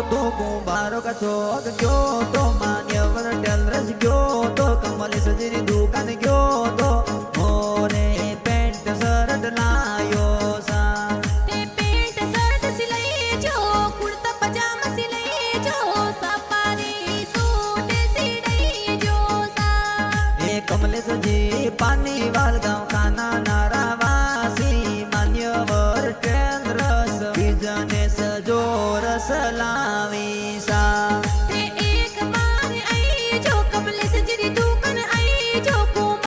तो कुंभार का चौक गयो तो मान्यवर टेलर्स गयो तो कमल सजरी दुकान गयो तो मोरे पेंट शर्ट लायो सा ते पेंट शर्ट सिलाई जो कुर्ता पजामा सिलाई जो सफारी सूट सिलाई जो सा ए कमल सजी पानी वाल गाँव खाना नारावासी मान्यवर टेलर्स बिजनेस जोर सलावी सा